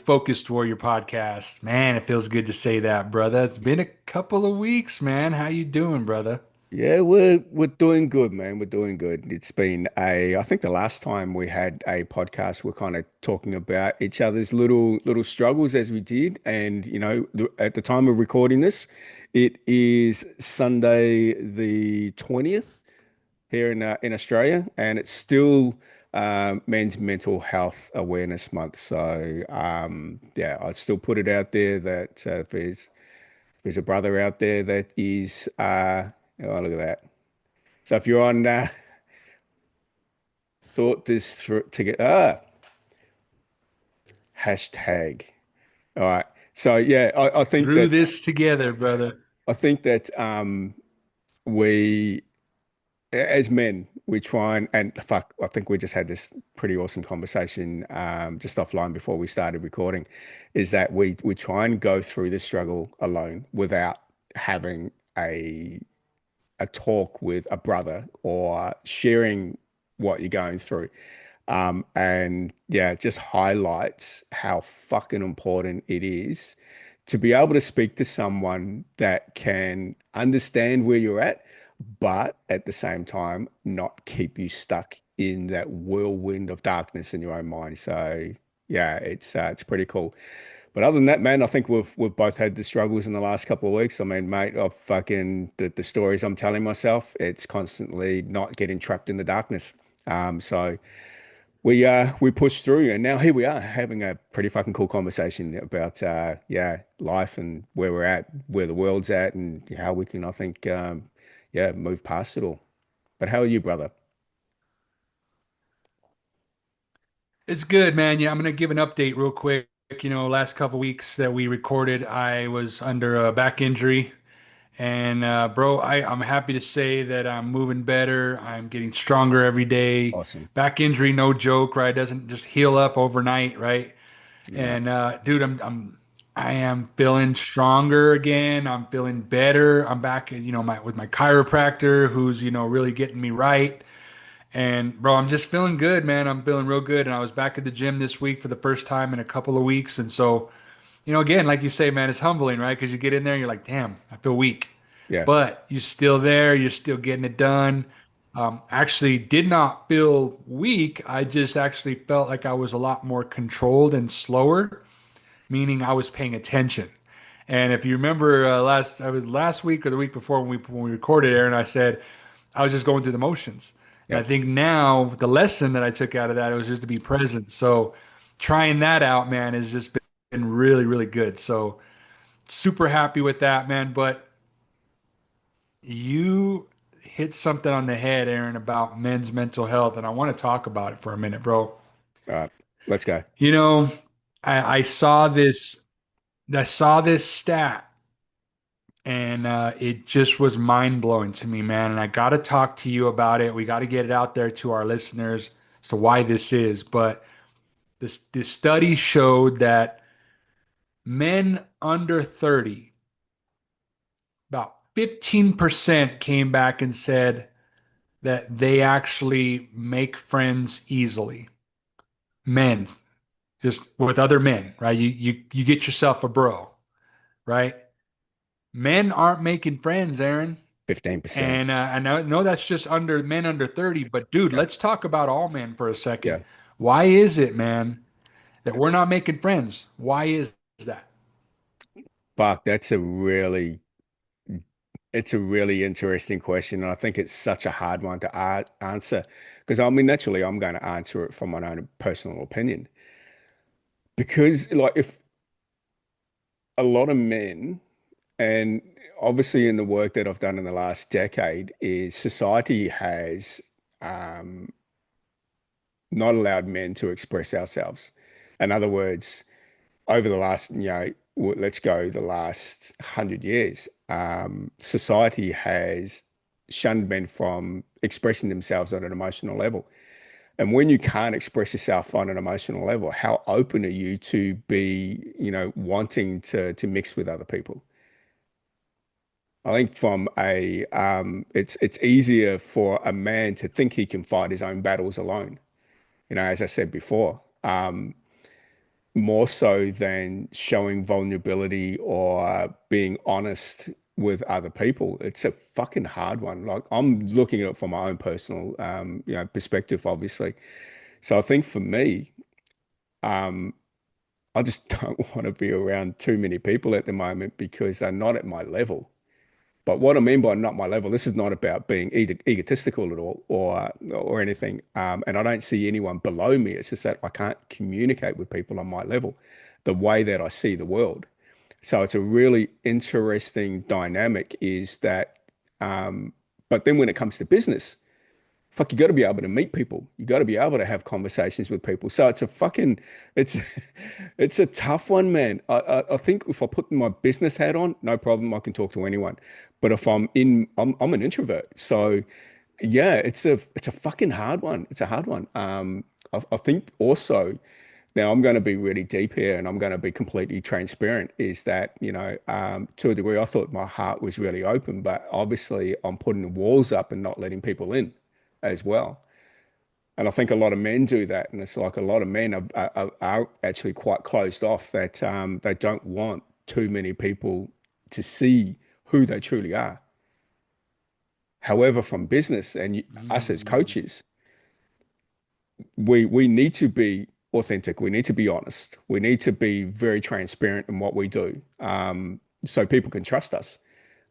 Focused Warrior podcast. Man, it feels good to say that, brother. It's been a couple of weeks, man. How you doing, brother? Yeah, we're doing good, man. We're doing good. It's been I think the last time we had a podcast, we're kind of talking about each other's little struggles as we did. And at the time of recording this, it is Sunday the 20th here in Australia, and it's still Men's Mental Health Awareness Month. So yeah, I still put it out there that if there's a brother out there that is oh, look at that. So if you're on thought this through to get hashtag. All right. So yeah, Through this together, brother. I think that we as men we try and fuck. I think we just had this pretty awesome conversation just offline before we started recording. Is that we try and go through this struggle alone without having a talk with a brother or sharing what you're going through. And yeah, it just highlights how fucking important it is to be able to speak to someone that can understand where you're at, but at the same time, not keep you stuck in that whirlwind of darkness in your own mind. So yeah, it's pretty cool. But other than that, man, I think we've both had the struggles in the last couple of weeks. I mean, mate, I've fucking the stories I'm telling myself, it's constantly not getting trapped in the darkness. So we pushed through, and now here we are having a pretty fucking cool conversation about yeah, life and where we're at, where the world's at, and how we can, I think, yeah, move past it all. But how are you, brother? It's good, man. Yeah, I'm gonna give an update real quick. Last couple weeks that we recorded, I was under a back injury. And bro, I'm happy to say that I'm moving better. I'm getting stronger every day. Awesome. Back injury, no joke, right? Doesn't just heal up overnight, right? Yeah, And dude, I am feeling stronger again. I'm feeling better. I'm back, with my chiropractor who's, really getting me right. And bro, I'm just feeling good, man. I'm feeling real good. And I was back at the gym this week for the first time in a couple of weeks. And so, again, like you say, man, it's humbling, right? Because you get in there and you're like, damn, I feel weak. yeah, But you're still there, you're still getting it done. Actually, did not feel weak. I just actually felt like I was a lot more controlled and slower, meaning I was paying attention. And if you remember I was last week or the week before when we recorded, Aaron, I said I was just going through the motions. And I yep. think now the lesson that I took out of that was just to be present. So trying that out, man, has just been really, really good. So super happy with that, man. But you hit something on the head, Aaron, about men's mental health, and I want to talk about it for a minute, bro. All right, let's go. You know, I saw this stat, and it just was mind blowing to me, man. And I got to talk to you about it. We got to get it out there to our listeners as to why this is. But this study showed that men under 30, about 15% came back and said that they actually make friends easily. Men, just with other men, right? You get yourself a bro, right? Men aren't making friends, Aaron. 15%. And I know that's just under men under 30, but dude, Yeah, let's talk about all men for a second. yeah. Why is it, man, that we're not making friends? Why is that? Fuck, it's a really interesting question, and I think it's such a hard one to answer because I mean, naturally, I'm going to answer it from my own personal opinion because, like, if a lot of men, and obviously in the work that I've done in the last decade, is society has um, not allowed men to express ourselves. In other words, over the last, let's go the last 100 years, society has shunned men from expressing themselves on an emotional level. And when you can't express yourself on an emotional level, how open are you to be, wanting to mix with other people? I think from it's easier for a man to think he can fight his own battles alone. As I said before, more so than showing vulnerability or being honest with other people. It's a fucking hard one. Like I'm looking at it from my own personal, perspective, obviously. So I think for me, um, I just don't want to be around too many people at the moment because they're not at my level. But what I mean by not my level, this is not about being egotistical at all or anything. And I don't see anyone below me. It's just that I can't communicate with people on my level, the way that I see the world. So it's a really interesting dynamic is that, but then when it comes to business, fuck, you got to be able to meet people. You got to be able to have conversations with people. So it's, it's a tough one, man. I think if I put my business hat on, no problem, I can talk to anyone. But if I'm an introvert. So yeah, it's a fucking hard one. It's a hard one. I think also, now I'm going to be really deep here and I'm going to be completely transparent, is that, to a degree, I thought my heart was really open, but obviously I'm putting walls up and not letting people in as well. And I think a lot of men do that. And it's like a lot of men are actually quite closed off, that they don't want too many people to see who they truly are. However, from business and us as Mm. coaches, we need to be authentic. We need to be honest. We need to be very transparent in what we do, so people can trust us.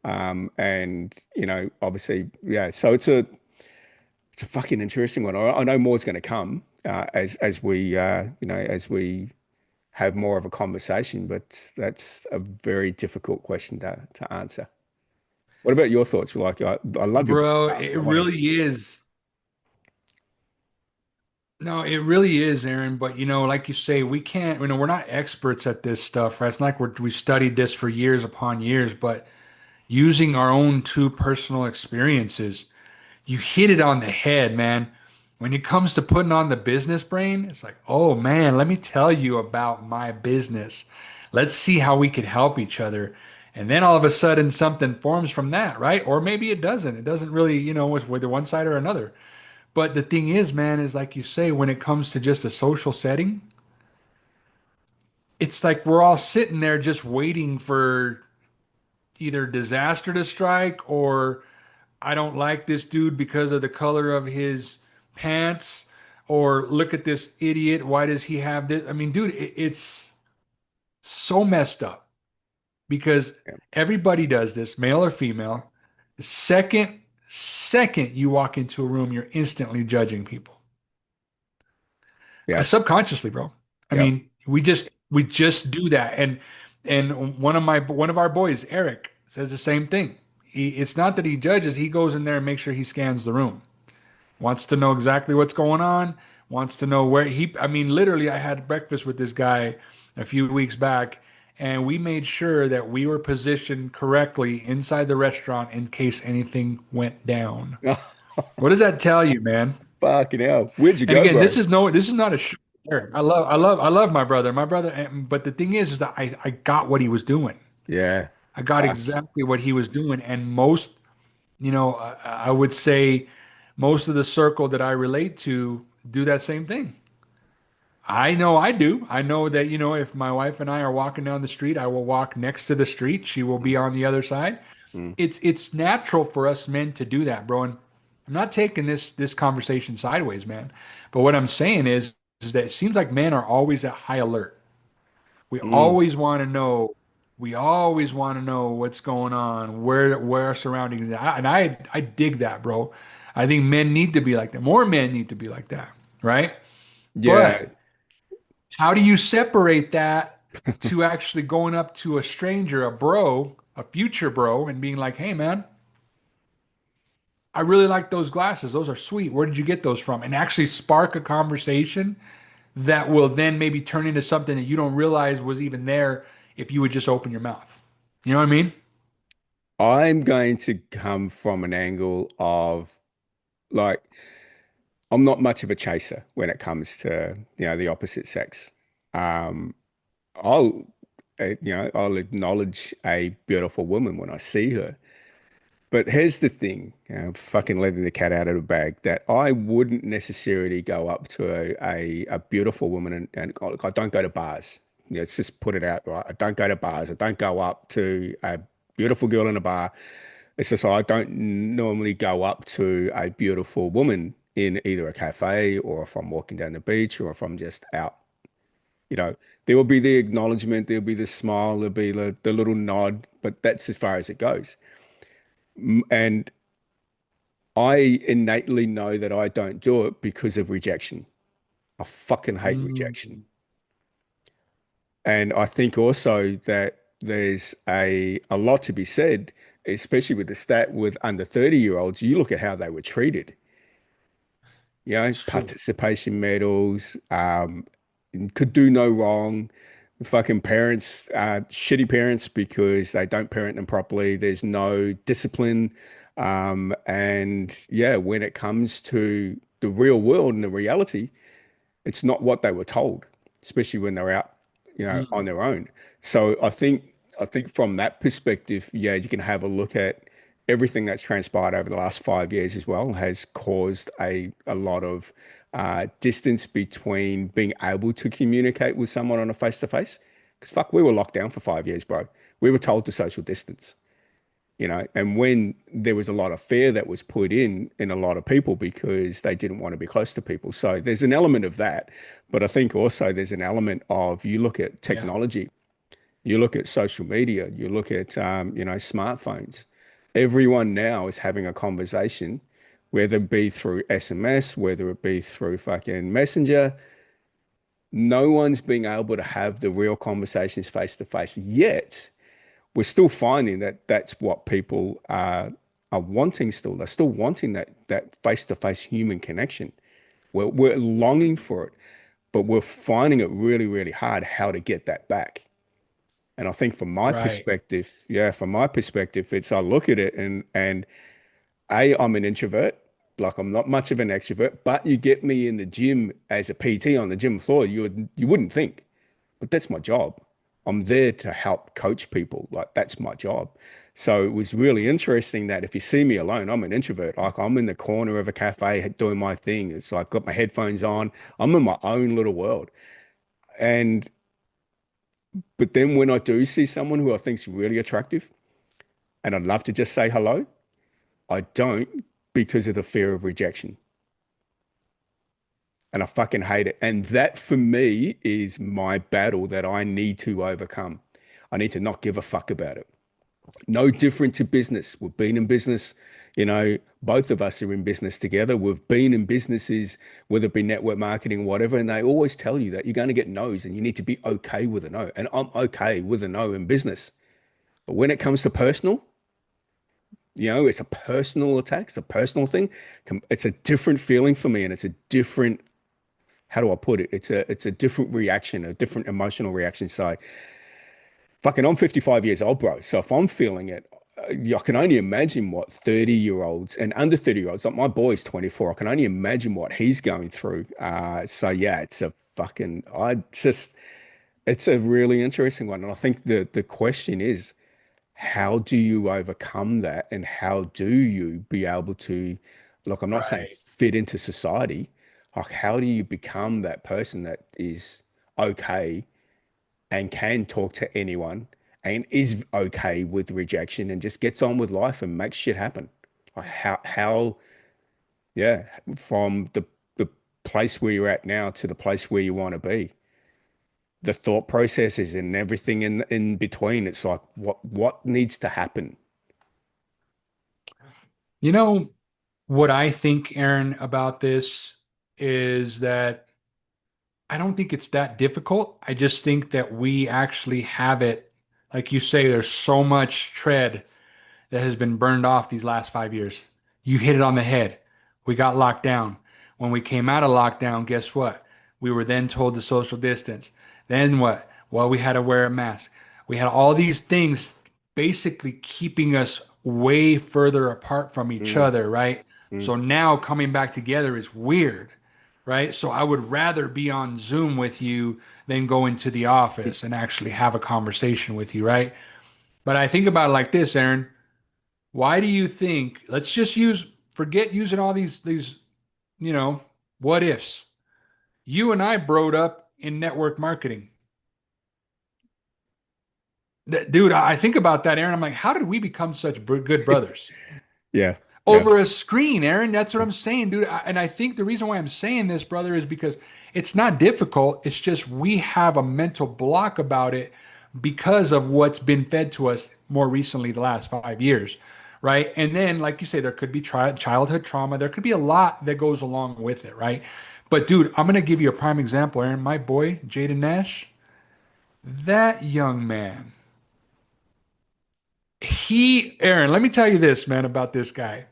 And obviously, yeah. So it's a fucking interesting one. I know more's going to come as we as we have more of a conversation, but that's a very difficult question to answer. What about your thoughts? Like, I love your Bro, background. it I want to. really is. No, it really is, Aaron. But like you say, we can't, we're not experts at this stuff, right? It's not like we studied this for years upon years, but using our own two personal experiences, you hit it on the head, man. When it comes to putting on the business brain, it's like, oh man, let me tell you about my business. Let's see how we could help each other. And then all of a sudden something forms from that, right? Or maybe it doesn't. It doesn't really, it's whether one side or another. But the thing is, man, is like you say, when it comes to just a social setting, it's like we're all sitting there just waiting for either disaster to strike or I don't like this dude because of the color of his pants, or look at this idiot. Why does he have this? I mean, dude, it's so messed up because Yeah, everybody does this, male or female. The second you walk into a room, you're instantly judging people. yeah, Subconsciously, bro. I yeah. mean, we just do that. And one of our boys, Eric, says the same thing. It's not that he judges, he goes in there and makes sure he scans the room. Wants to know exactly what's going on, wants to know where I mean, literally, I had breakfast with this guy a few weeks back, and we made sure that we were positioned correctly inside the restaurant in case anything went down. What does that tell you, man? Fucking hell. Where'd you And go, again, bro? this is not a show. I love my brother. But the thing is that I got what he was doing. Yeah. I got Uh, exactly what he was doing, and most, I would say most of the circle that I relate to do that same thing. I know I do. I know that, if my wife and I are walking down the street, I will walk next to the street. She will be mm, on the other side. mm, It's natural for us men to do that, bro. And I'm not taking this conversation sideways, man. But what I'm saying is that it seems like men are always at high alert. We mm. always want to know. We always want to know what's going on, where our surroundings are. And I dig that, bro. I think men need to be like that. More men need to be like that, right? Yeah. But how do you separate that to actually going up to a stranger, a bro, a future bro, and being like, "Hey, man, I really like those glasses. Those are sweet. Where did you get those from?" And actually spark a conversation that will then maybe turn into something that you don't realize was even there if you would just open your mouth. You know what I mean? I'm going to come from an angle of like, I'm not much of a chaser when it comes to, the opposite sex. Um, I'll, I'll acknowledge a beautiful woman when I see her. But here's the thing, fucking letting the cat out of the bag, that I wouldn't necessarily go up to a beautiful woman and I don't go to bars. let's just put it out, right? I don't go to bars. I don't go up to a beautiful girl in a bar. It's just I don't normally go up to a beautiful woman in either a cafe or if I'm walking down the beach or if I'm just out. You know, there will be the acknowledgement, there'll be the smile, there'll be the little nod, but that's as far as it goes. And I innately know that I don't do it because of rejection. I fucking hate rejection. Mm. And I think also that there's a lot to be said, especially with the stat with under 30-year-olds. You look at how they were treated, It's true. participation medals, could do no wrong. Fucking parents, shitty parents because they don't parent them properly. There's no discipline. And yeah, when it comes to the real world and the reality, it's not what they were told, especially when they're out, on Mm. their own. So I think from that perspective, yeah, you can have a look at everything that's transpired over the last 5 years as well has caused a lot of distance between being able to communicate with someone on a face to face. Because fuck, we were locked down for 5 years, bro. We were told to social distance, and when there was a lot of fear that was put in a lot of people because they didn't want to be close to people. So there's an element of that, but I think also there's an element of you look at Yeah. technology, you look at social media, you look at smartphones. Everyone now is having a conversation, whether it be through SMS, whether it be through fucking Messenger. No one's being able to have the real conversations face to face yet. We're still finding that that's what people are wanting still. They're still wanting that face-to-face human connection. We're longing for it, but we're finding it really, really hard how to get that back. And I think from my Right. perspective, yeah, from my perspective, it's I look at it and I'm an introvert. Like I'm not much of an extrovert, but you get me in the gym as a PT on the gym floor, you wouldn't think. But that's my job. I'm there to help coach people. Like that's my job. So it was really interesting that if you see me alone, I'm an introvert. Like I'm in the corner of a cafe doing my thing. It's like got my headphones on. I'm in my own little world. And but then when I do see someone who I think's really attractive and I'd love to just say hello, I don't because of the fear of rejection. And I fucking hate it. And that for me is my battle that I need to overcome. I need to not give a fuck about it. No different to business. We've been in business, both of us are in business together. We've been in businesses, whether it be network marketing, whatever, and they always tell you that you're going to get no's and you need to be okay with a no. And I'm okay with a no in business. But when it comes to personal, it's a personal attack, it's a personal thing. It's a different feeling for me, and it's a different, how do I put it? It's a different reaction, a different emotional reaction. So fucking, I'm 55 years old, bro. So if I'm feeling it, I can only imagine what 30-year-olds and under 30-year-olds, like my boy's 24, I can only imagine what he's going through. So yeah, it's a really interesting one. And I think the question is, how do you overcome that? And how do you be able to, look, I'm not saying Right. fit into society. Like, how do you become that person that is okay and can talk to anyone and is okay with rejection and just gets on with life and makes shit happen. Like yeah, from the place where you're at now to the place where you want to be. The thought processes and everything in between. It's like what needs to happen? You know what I think, Aaron, about this is that I don't think it's that difficult. I just think that we actually have it. Like you say, there's so much tread that has been burned off these last 5 years. You hit it on the head. We got locked down. When we came out of lockdown, guess what? We were then told to social distance. Then what? Well, we had to wear a mask. We had all these things basically keeping us way further apart from each Mm, other, right? mm. So now coming back together is weird, right? So I would rather be on Zoom with you than go into the office and actually have a conversation with you, right? But I think about it like this, Aaron. Why do you think, let's just forget using all these, you know, what ifs. You and I broed up in network marketing. Dude, I think about that, Aaron. I'm like, how did we become such good brothers? Yeah, yeah, Over a screen, Aaron. That's what I'm saying, dude. And I think the reason why I'm saying this, brother, is because it's not difficult. It's just we have a mental block about it because of what's been fed to us more recently, the last 5 years, right? And then, like you say, there could be childhood trauma. There could be a lot that goes along with it, right? But, dude, I'm going to give you a prime example, Aaron. My boy, Jaden Nash, that young man, Aaron, let me tell you this, man, about this guy.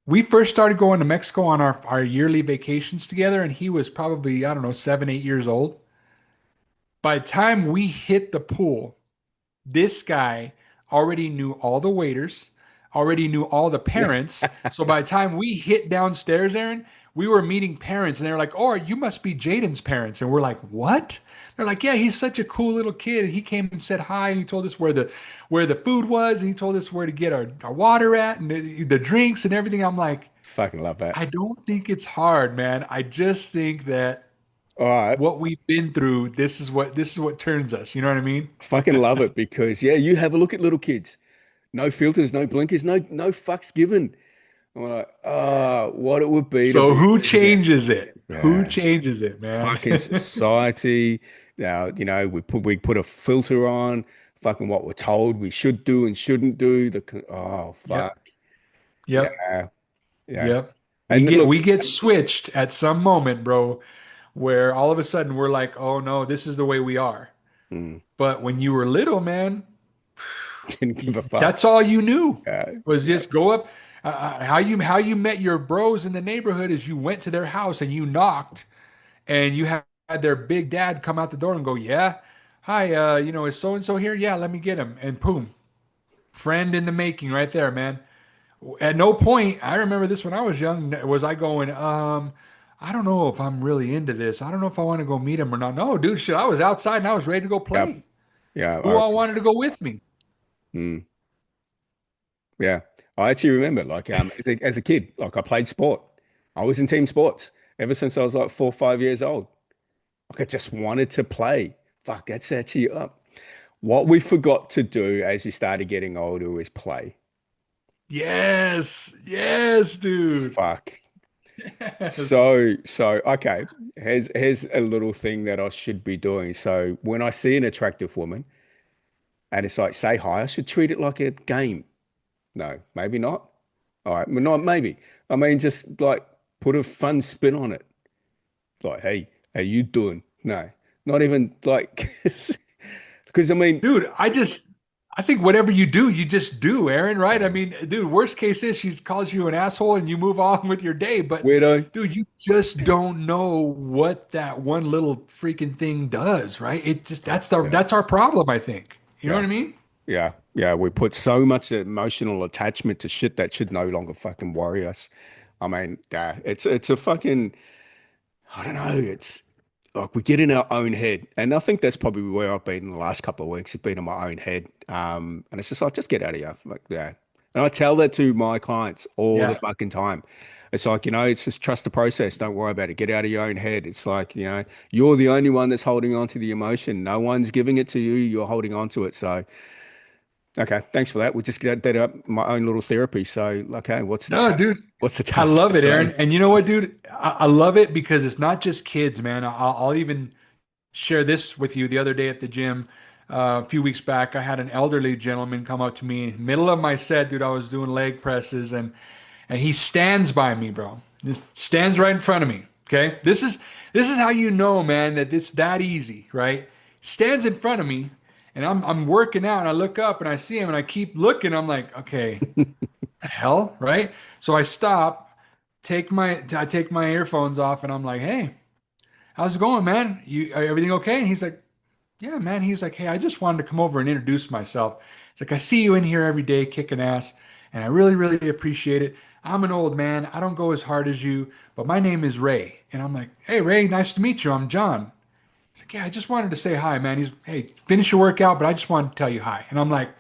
We first started going to Mexico on our yearly vacations together, and he was probably, I don't know, 7, 8 years old. By the time we hit the pool, this guy already knew all the waiters, already knew all the yeah. parents. So by the time we hit downstairs, Aaron, we were meeting parents, and they were like, "Oh, you must be Jaden's parents." And we're like, "What?" They're like, "Yeah, he's such a cool little kid. And he came and said hi, and he told us where the food was, and he told us where to get our water at, and the drinks and everything." I'm like, Fucking love that. I don't think it's hard, man. I just think that All right. what we've been through, this is what turns us. You know what I mean? Fucking love it because yeah, you have a look at little kids. No filters, no blinkers, no fucks given. I'm like, oh, what it would be to So be a who president. changes it? Who Yeah. changes it, man? Fucking society. Now, we put a filter on fucking what we're told we should do and shouldn't do. Oh Yep. fuck. Yep. Yeah. Yeah. Yep. We And get look, we get switched at some moment, bro, where all of a sudden we're like, "Oh no, this is the way we are." mm, But when you were little, man, didn't give a fuck. that's all you knew Yeah. was Yeah. just go up. How you met your bros in the neighborhood is you went to their house and you knocked, and you had their big dad come out the door and go, "Yeah, hi, is so and so here? Yeah, let me get him." And boom, friend in the making right there, man. At no point, I remember this when I was young, was I going, I don't know if I'm really into this. I don't know if I want to go meet him or not. No, dude, shit, I was outside and I was ready to go Yep. play. Yeah. Who all wanted to go with me? Mm, yeah. I actually remember like as a kid, like I played sport. I was in team sports ever since I was like 4 or 5 years old. Like I just wanted to play. Fuck, that's actually up. What we forgot to do as you started getting older is play. Yes, yes, dude. Fuck. Yes. So okay. Here's a little thing that I should be doing. So when I see an attractive woman and it's like say hi, I should treat it like a game. No, maybe not. All right, well, not maybe. I mean, just like put a fun spin on it. Like, hey, how you doing? No, not even like because I mean, Dude, I think whatever you do, you just do, Aaron, right? I uh, mean, dude, worst case is she calls you an asshole and you move on with your day. But weirdo. dude, you just don't know what that one little freaking thing does, right? It just Yeah, that's our problem, I think. You know yeah, what I mean? yeah, yeah. We put so much emotional attachment to shit that should no longer fucking worry us. I mean, yeah, it's a fucking I don't know. It's like we get in our own head, and I think that's probably where I've been in the last couple of weeks. It's been in my own head, and it's just like just get out of here, like yeah. And I tell that to my clients all the Yeah. fucking time. It's like, it's just trust the process. Don't worry about it. Get out of your own head. It's like, you're the only one that's holding on to the emotion. No one's giving it to you. You're holding on to it. So, okay, thanks for that. We just got that up my own little therapy. So, okay, what's the No, dude, task? What's the I task love for it, Aaron. today? And you know what, dude? I love it because it's not just kids, man. I'll even share this with you. The other day at the gym, a few weeks back, I had an elderly gentleman come up to me, middle of my set, dude. I was doing leg presses, and he stands by me, bro. Just stands right in front of me. Okay, this is how you know, man, that it's that easy, right? Stands in front of me, and I'm working out, and I look up and I see him, and I keep looking. I'm like, okay, the hell, right? So I stop, I take my earphones off, and I'm like, hey, how's it going, man? Everything okay? And he's like, yeah, man. He's like, hey, I just wanted to come over and introduce myself. It's like, I see you in here every day kicking ass, and I really, really appreciate it. I'm an old man. I don't go as hard as you, but my name is Ray. And I'm like, hey, Ray, nice to meet you. I'm John. He's like, yeah, I just wanted to say hi, man. Hey, finish your workout, but I just wanted to tell you hi. And I'm like,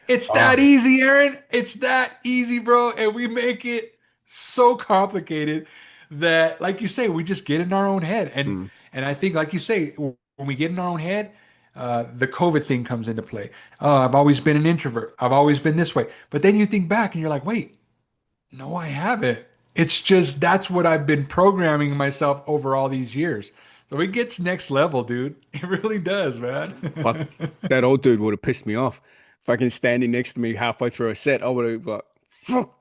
it's that Oh, easy, Aaron. It's that easy, bro. And we make it so complicated that, like you say, we just get in our own head. And mm, and I think, like you say, when we get in our own head, the COVID thing comes into play. I've always been an introvert. I've always been this way. But then you think back and you're like, wait, no, I haven't. It's just that's what I've been programming myself over all these years. So it gets next level, dude. It really does, man. Fuck, that old dude would have pissed me off. Fucking standing next to me halfway through a set, I would have like, fuck.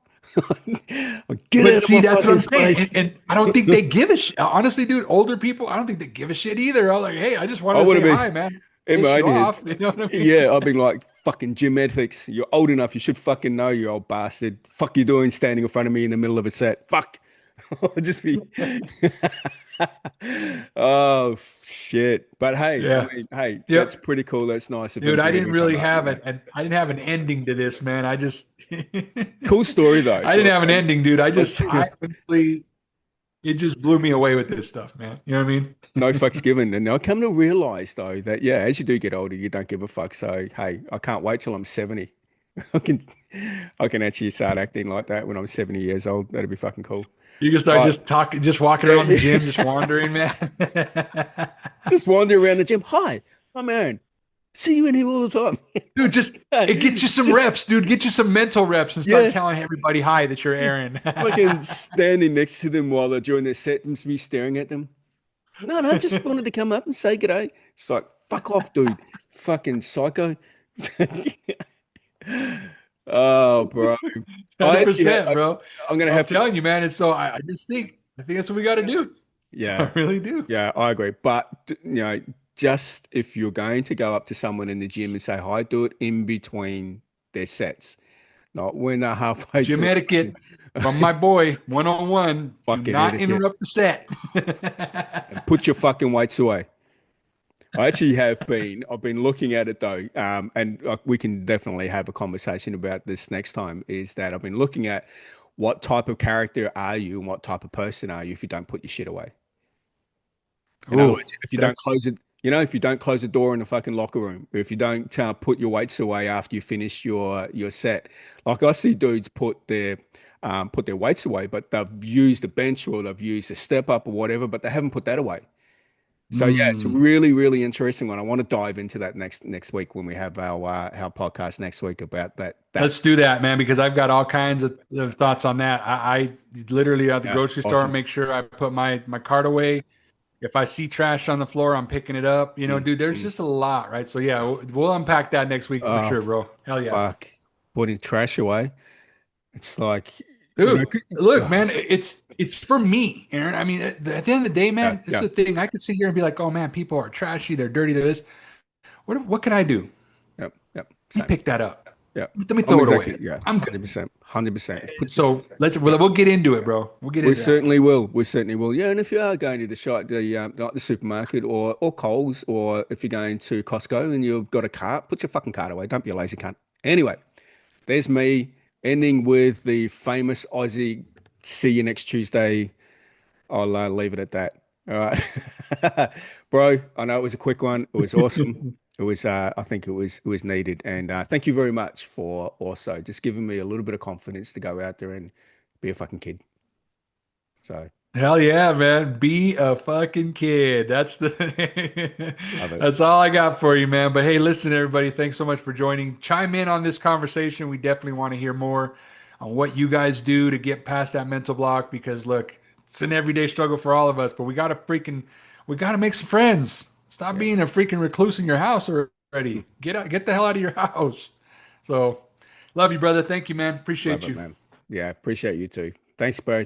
Get But out of see, my that's what fucking I'm saying. And, space. and I don't think they give a shit. Honestly, dude, older people, I don't think they give a shit either. I'm like, hey, I just I wanted to would say have hi, been man. in my Piss own you head. off. You know what I mean? Yeah, I've been like, fucking gym ethics. You're old enough. You should fucking know, you old bastard. Fuck you doing standing in front of me in the middle of a set. Fuck. I'll just be. Oh, shit. But hey, I Yeah. mean, hey, that's Yep. pretty cool. That's nice of him Dude, I to didn't even come really up, have I didn't have an ending to this, man. I just I Cool story though. didn't have an And ending, dude. let's I honestly it just blew me away with this stuff, man. You know what I no mean? fucks given. And I come to realize though that yeah, as you do get older, you don't give a fuck. So hey, I can't wait till I'm 70. I can I can actually start acting like that when I'm 70 years old. That'd be fucking cool. You can start But just talking, just walking yeah, around the yeah. gym, just wandering, man. Just wander around the gym. Hi, I'm Aaron. See you in here all the Dude, just it gets you time. some Just reps, dude. Get you some mental reps and start yeah, telling everybody hi that you're just Aaron. fucking standing next to them while they're doing their set and me staring at them. No, no, just wanted to come up and say g'day. It's like, fuck off, dude. Fucking psycho. Oh, bro. I actually have, 100%, bro. I'm gonna I'm have to, telling you, man. It's so I think that's what we got to do. yeah, I really do. yeah, I agree. But, just if you're going to go up to someone in the gym and say hi, do it in between their sets, not when they're halfway Gym through. etiquette from my boy, 101. Do Fucking not etiquette. interrupt the set. And put your fucking weights away. I actually have been. I've been looking at it though, and we can definitely have a conversation about this next time. Is that I've been looking at what type of character are you and what type of person are you if you don't put your shit away. In other Oh, words, if you don't that's close it, if you don't close the door in the fucking locker room, or if you don't put your weights away after you finish your set, like I see dudes put their weights away, but they've used the bench or they've used a step up or whatever, but they haven't put that away. So yeah, it's a mm. really, really interesting one. I want to dive into that next week when we have our podcast next week about that. Let's do that, man, because I've got all kinds of thoughts on that. I literally at the Yeah, grocery store awesome. make sure I put my cart away. If I see trash on the floor, I'm picking it up. You know, Mm, dude, there's mm. just a lot, right? So yeah, we'll unpack that next week for Oh sure, bro. Hell yeah. fuck, putting trash away. It's like Dude, look, oh, man, it's for me, Aaron. I mean, at the end of the day, yeah, man, this yeah, is the thing. I could sit here and be like, oh man, people are trashy, they're dirty, they're this. What can I do? yep, yep, Let me same. pick that up. Yeah, Let me I'm throw it exactly away. yeah, I'm good. 100%, 100%. So Yeah. we'll get into it, bro. We'll get We into that. certainly will. We certainly will. Yeah, and if you are going to the shop, like the supermarket or Coles, or if you're going to Costco and you've got a cart, put your fucking cart away. Don't be a lazy cunt. Anyway, there's me ending with the famous Aussie. See you next Tuesday. I'll leave it at that. All right, bro. I know it was a quick one. It was awesome. It was. I think it was needed. And thank you very much for also just giving me a little bit of confidence to go out there and be a fucking kid. So Hell yeah, man. Be a fucking kid. That's the love it. that's all I got for you, man. But hey, listen, everybody, thanks so much for joining. Chime in on this conversation. We definitely want to hear more on what you guys do to get past that mental block because look, it's an everyday struggle for all of us, but we gotta make some friends. Stop Yeah, being a freaking recluse in your house already. Get out, get the hell out of your house. So love you, brother. Thank you, man. love Appreciate it, you. man. Yeah, appreciate you too. Thanks, bro.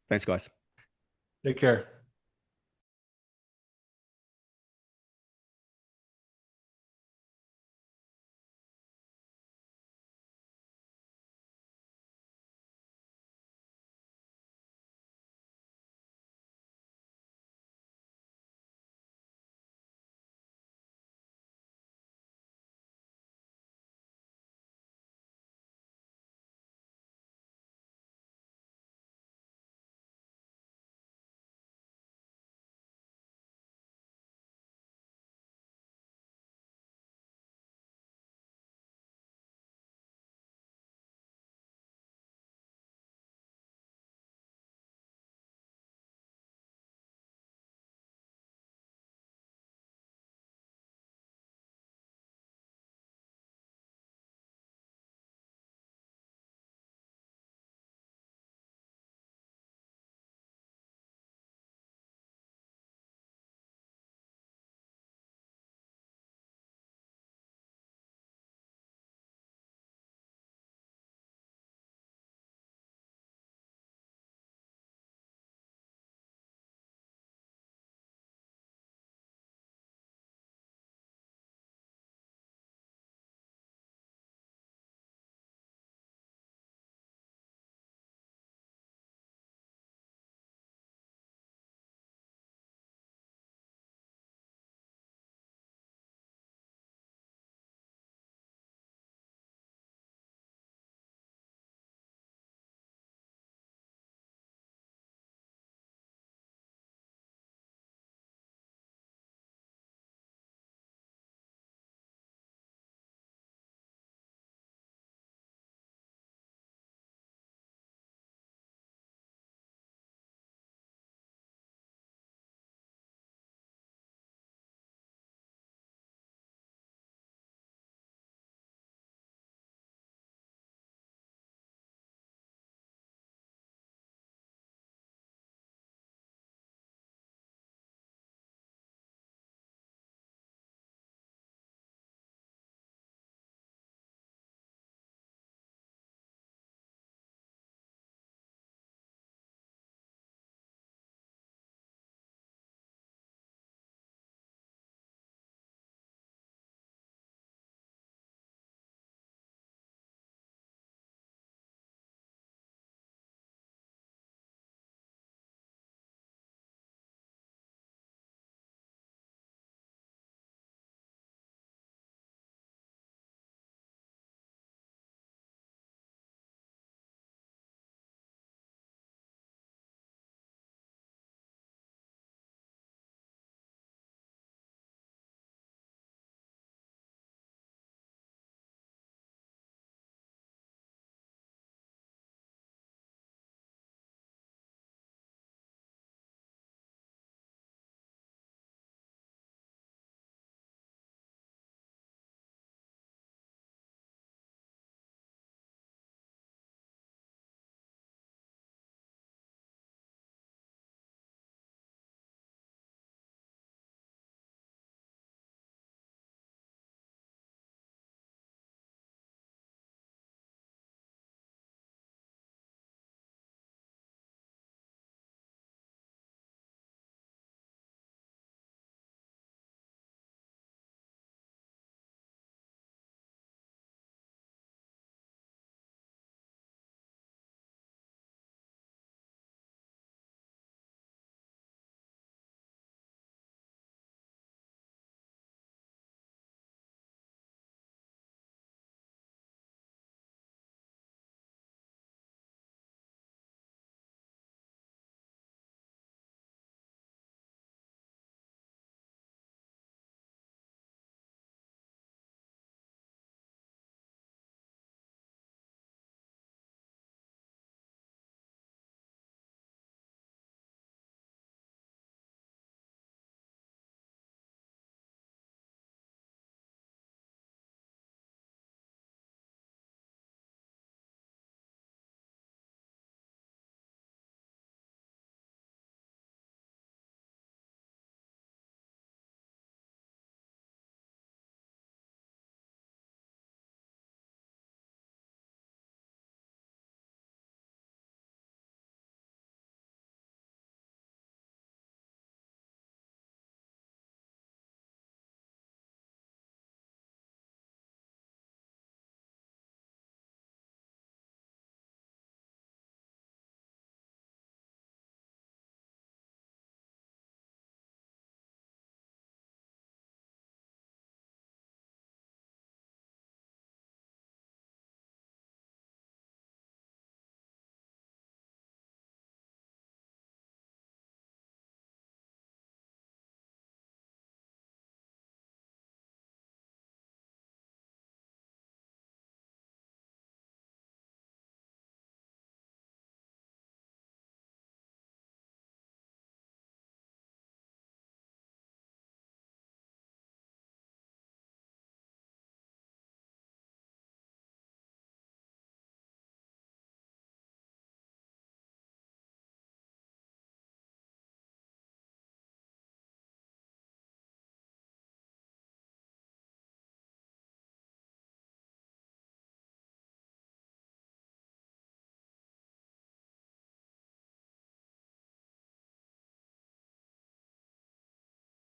Thanks, guys. Take care.